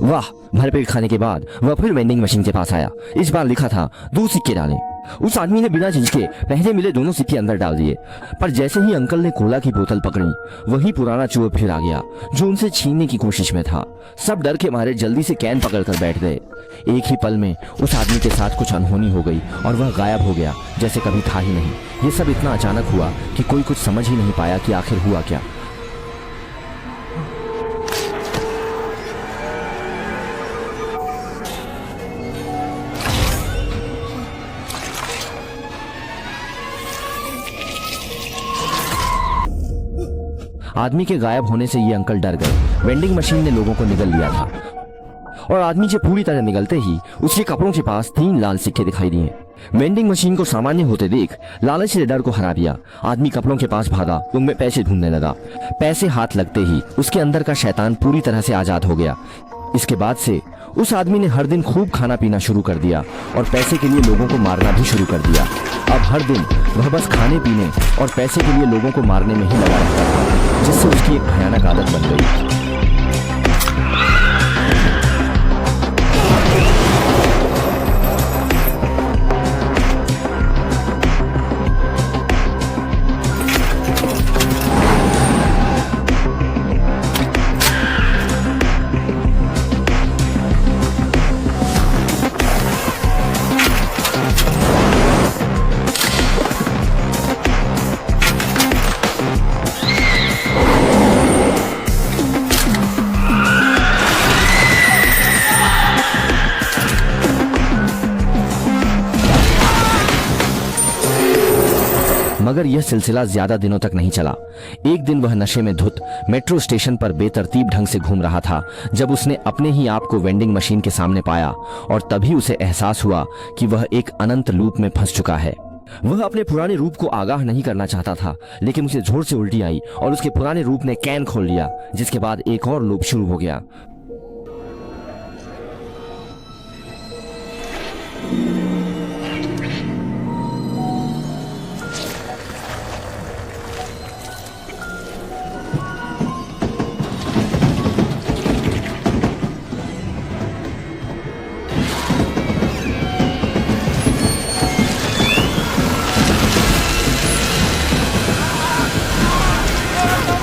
वाह। भरपेट खाने के बाद वह फिर वेंडिंग मशीन के पास आया। इस बार लिखा था 2 सिक्के डालें। उस आदमी ने बिना झिझके पहले मिले दोनों सिक्के अंदर डाल दिए, पर जैसे ही अंकल ने कोला की बोतल पकड़ी, वही पुराना चूहा फिर आ गया जो उनसे छीनने की कोशिश में था। सब डर के मारे जल्दी से कैन पकड़कर बैठ गए। एक ही पल में उस आदमी के साथ कुछ अनहोनी हो गई और वह गायब हो गया जैसे कभी था ही नहीं। ये सब इतना अचानक हुआ कि कोई कुछ समझ ही नहीं पाया कि आखिर हुआ क्या। आदमी के गायब होने से ये अंकल डर गए। वेंडिंग मशीन ने लोगों को निगल लिया था और आदमी से पूरी तरह निगलते ही उसके कपड़ों के पास 3 लाल सिक्के दिखाई दिए। वेंडिंग मशीन को सामान्य होते देख लालच ने डर को हरा दिया। आदमी कपड़ों के पास भागा, उनमें पैसे ढूंढने लगा। पैसे हाथ लगते ही उसके अंदर का शैतान पूरी तरह से आजाद हो गया। इसके बाद से उस आदमी ने हर दिन खूब खाना पीना शुरू कर दिया और पैसे के लिए लोगों को मारना भी शुरू कर दिया। अब हर दिन वह बस खाने पीने और पैसे के लिए लोगों को मारने में ही लगा रहता था, जिससे उसकी एक भयानक आदत बन गई। मगर यह सिलसिला ज्यादा दिनों तक नहीं चला। एक दिन वह नशे में धुत मेट्रो स्टेशन पर बेतरतीब ढंग से घूम रहा था जब उसने अपने ही आप को वेंडिंग मशीन के सामने पाया, और तभी उसे एहसास हुआ कि वह एक अनंत लूप में फंस चुका है। वह अपने पुराने रूप को आगाह नहीं करना चाहता था, लेकिन उसे जोर से उल्टी आई और उसके पुराने रूप ने कैन खोल लिया, जिसके बाद एक और लूप शुरू हो गया।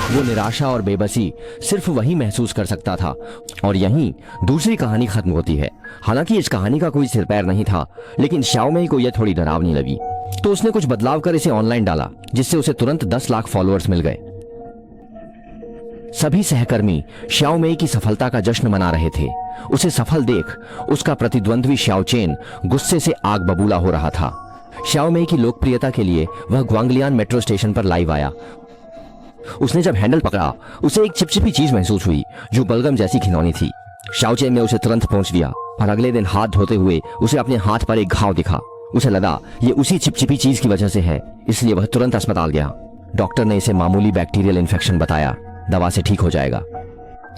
वो निराशा और बेबसी सिर्फ वही महसूस कर सकता था, और यहीं दूसरी कहानी खत्म होती है। हालांकि इस कहानी का कोई सिर पैर नहीं था, लेकिन श्याओमेई को यह थोड़ी डरावनी लगी, तो उसने कुछ बदलाव कर इसे ऑनलाइन डाला, जिससे उसे तुरंत 10 लाख फॉलोअर्स मिल गए। सभी सहकर्मी श्याओमेई की सफलता का जश्न मना रहे थे। उसे सफल देख उसका प्रतिद्वंद्वी श्याओचेन गुस्से से आग बबूला हो रहा था। श्याओमेई की लोकप्रियता के लिए वह ग्वांगलियान मेट्रो स्टेशन पर लाइव आया। उसने जब हैंडल पकड़ा, उसे एक चिपचिपी चीज महसूस हुई जो बलगम जैसी खिलौनी थी। श्याओचेन ने उसे तुरंत पहुंच दिया और अगले दिन हाथ धोते हुए उसे अपने हाथ पर एक घाव दिखा। उसे लगा ये उसी चिपचिपी चीज की वजह से है, इसलिए वह तुरंत अस्पताल गया। डॉक्टर ने इसे मामूली बैक्टीरियल इन्फेक्शन बताया, दवा से ठीक हो जाएगा।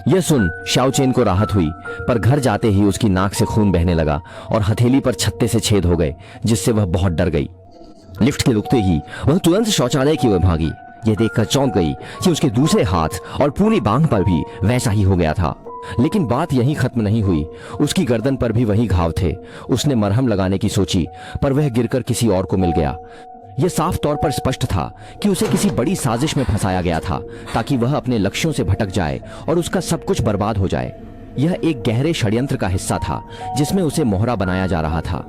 यह सुन श्याओचेन को राहत हुई, पर घर जाते ही उसकी नाक से खून बहने लगा और हथेली पर छत्ते से छेद हो गए, जिससे वह बहुत डर गई। लिफ्ट के रुकते ही वह तुरंत शौचालय की ओर भागी। यह देखकर चौंक गई कि उसके दूसरे हाथ और पूरी बांह पर भी वैसा ही हो गया था। लेकिन बात यहीं खत्म नहीं हुई, उसकी गर्दन पर भी वही घाव थे। उसने मरहम लगाने की सोची, पर वह गिरकर किसी और को मिल गया। यह साफ तौर पर स्पष्ट था कि उसे किसी बड़ी साजिश में फंसाया गया था, ताकि वह अपने लक्ष्यों से भटक जाए और उसका सब कुछ बर्बाद हो जाए। यह एक गहरे षड्यंत्र का हिस्सा था, जिसमें उसे मोहरा बनाया जा रहा था।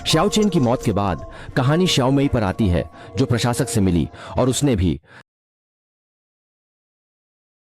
श्याओचेन की मौत के बाद कहानी श्याओमेई पर आती है, जो प्रशासक से मिली और उसने भी